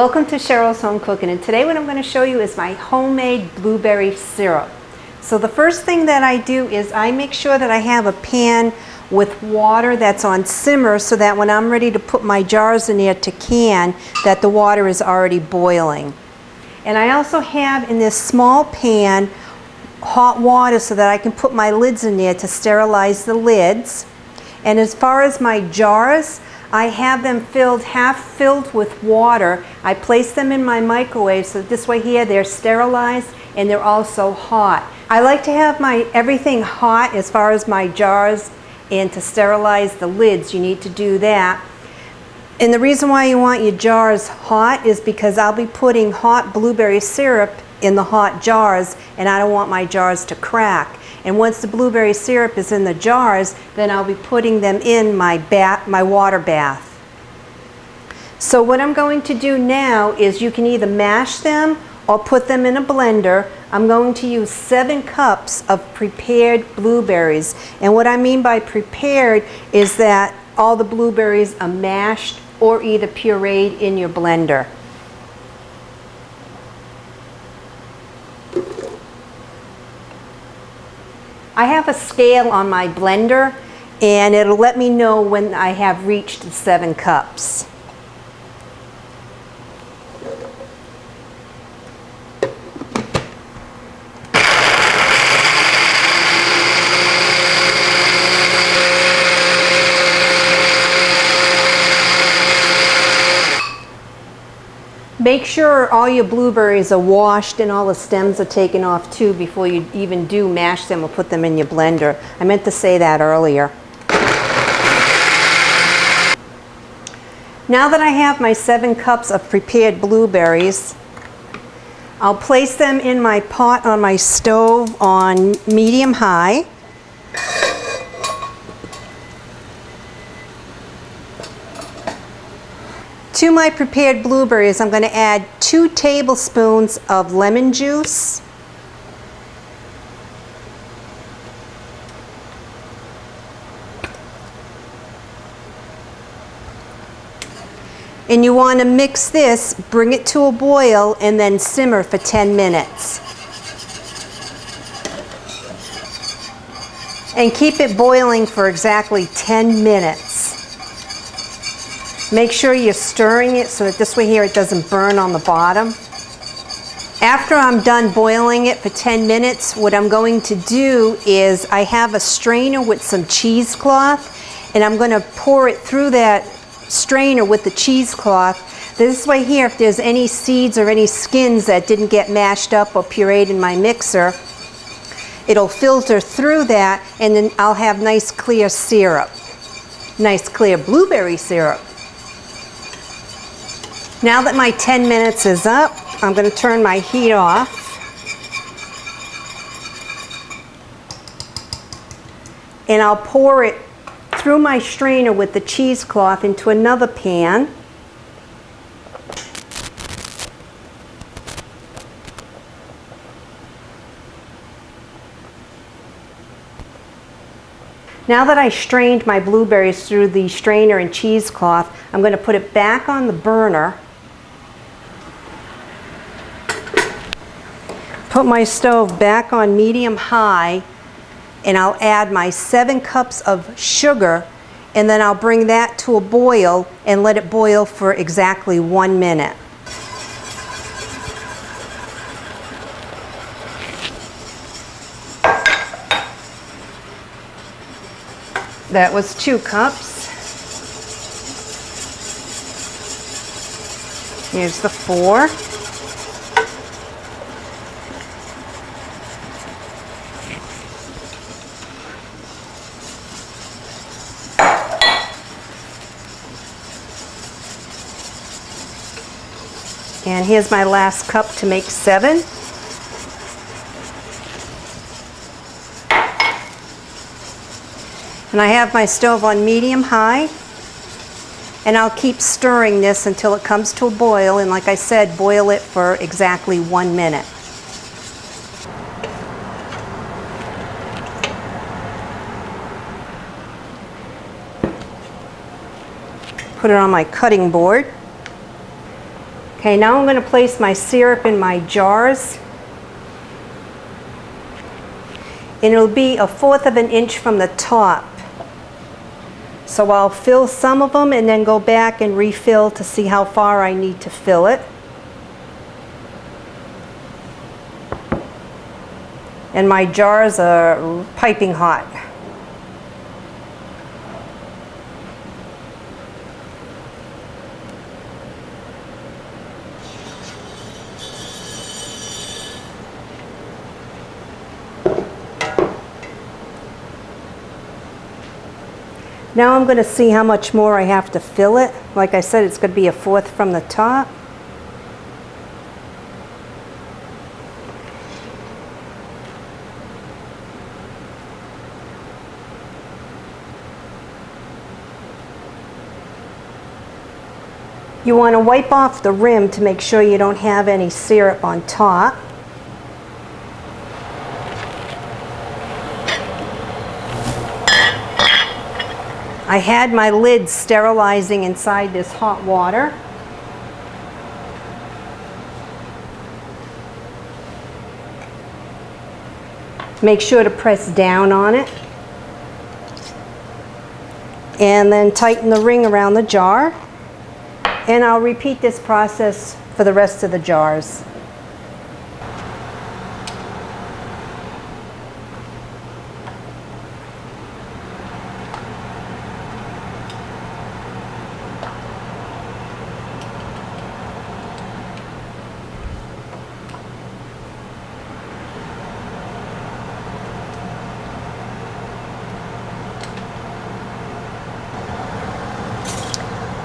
Welcome to Cheryl's Home Cooking, and today what I'm going to show you is my homemade blueberry syrup. So the first thing that I do is I make sure that I have a pan with water that's on simmer so that when I'm ready to put my jars in there to can, that the water is already boiling. And I also have in this small pan hot water so that I can put my lids in there to sterilize the lids. And as far as my jars, I have them half filled with water. I place them in my microwave so this way here they're sterilized and they're also hot. I like to have everything hot as far as my jars, and to sterilize the lids you need to do that. And the reason why you want your jars hot is because I'll be putting hot blueberry syrup in the hot jars, and I don't want my jars to crack. And once the blueberry syrup is in the jars, then I'll be putting them in my water bath. So what I'm going to do now is you can either mash them or put them in a blender. I'm going to use 7 cups of prepared blueberries. And what I mean by prepared is that all the blueberries are mashed or either pureed in your blender. I have a scale on my blender and it'll let me know when I have reached the 7 cups. Make sure all your blueberries are washed and all the stems are taken off too before you even do mash them or put them in your blender. I meant to say that earlier. Now that I have my 7 cups of prepared blueberries, I'll place them in my pot on my stove on medium-high. To my prepared blueberries, I'm going to add 2 tablespoons of lemon juice, and you want to mix this, bring it to a boil, and then simmer for 10 minutes. And keep it boiling for exactly 10 minutes. Make sure you're stirring it so that this way here it doesn't burn on the bottom. After I'm done boiling it for 10 minutes, what I'm going to do is I have a strainer with some cheesecloth, and I'm going to pour it through that strainer with the cheesecloth. This way here, if there's any seeds or any skins that didn't get mashed up or pureed in my mixer, it'll filter through that, and then I'll have nice clear syrup. Nice clear blueberry syrup. Now that my 10 minutes is up, I'm going to turn my heat off. And I'll pour it through my strainer with the cheesecloth into another pan. Now that I strained my blueberries through the strainer and cheesecloth, I'm going to put it back on the burner. Put my stove back on medium-high, and I'll add my 7 cups of sugar, and then I'll bring that to a boil and let it boil for exactly 1 minute. That was 2 cups. Here's the 4. And here's my last cup to make 7. And I have my stove on medium-high, and I'll keep stirring this until it comes to a boil, and like I said, boil it for exactly 1 minute. Put it on my cutting board. Okay, now I'm going to place my syrup in my jars. And it'll be 1/4 of an inch from the top. So I'll fill some of them and then go back and refill to see how far I need to fill it. And my jars are piping hot. Now I'm going to see how much more I have to fill it. Like I said, it's going to be 1/4 from the top. You want to wipe off the rim to make sure you don't have any syrup on top. I had my lid sterilizing inside this hot water. Make sure to press down on it. And then tighten the ring around the jar. And I'll repeat this process for the rest of the jars.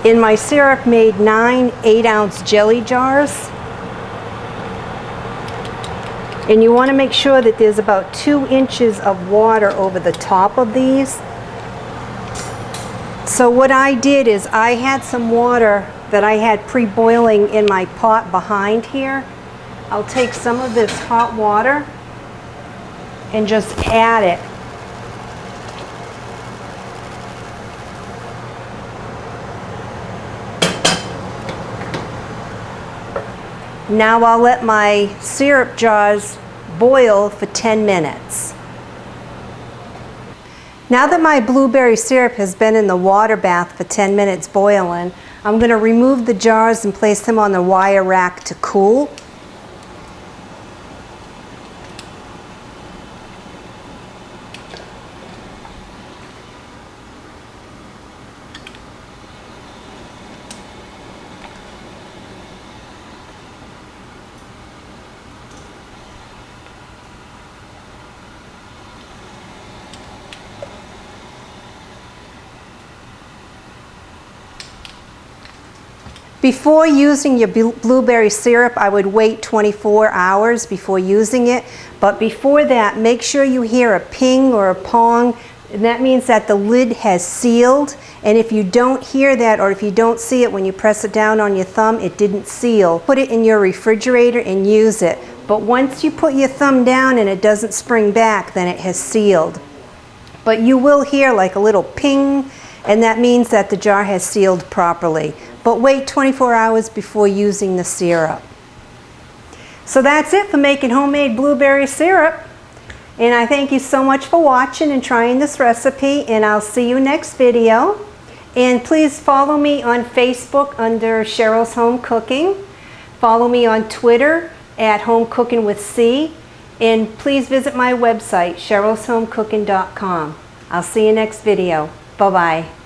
In my syrup made 9 8-ounce jelly jars. And you want to make sure that there's about 2 inches of water over the top of these. So what I did is I had some water that I had pre-boiling in my pot behind here. I'll take some of this hot water and just add it. Now I'll let my syrup jars boil for 10 minutes. Now that my blueberry syrup has been in the water bath for 10 minutes boiling, I'm going to remove the jars and place them on the wire rack to cool. Before using your blueberry syrup, I would wait 24 hours before using it. But before that, make sure you hear a ping or a pong, and that means that the lid has sealed. And if you don't hear that, or if you don't see it when you press it down on your thumb, it didn't seal. Put it in your refrigerator and use it. But once you put your thumb down and it doesn't spring back, then it has sealed. But you will hear like a little ping, and that means that the jar has sealed properly. But wait 24 hours before using the syrup. So that's it for making homemade blueberry syrup. And I thank you so much for watching and trying this recipe, and I'll see you next video. And please follow me on Facebook under Cheryl's Home Cooking. Follow me on Twitter at Home Cooking with C. And please visit my website, cherylshomecooking.com. I'll see you next video. Bye-bye.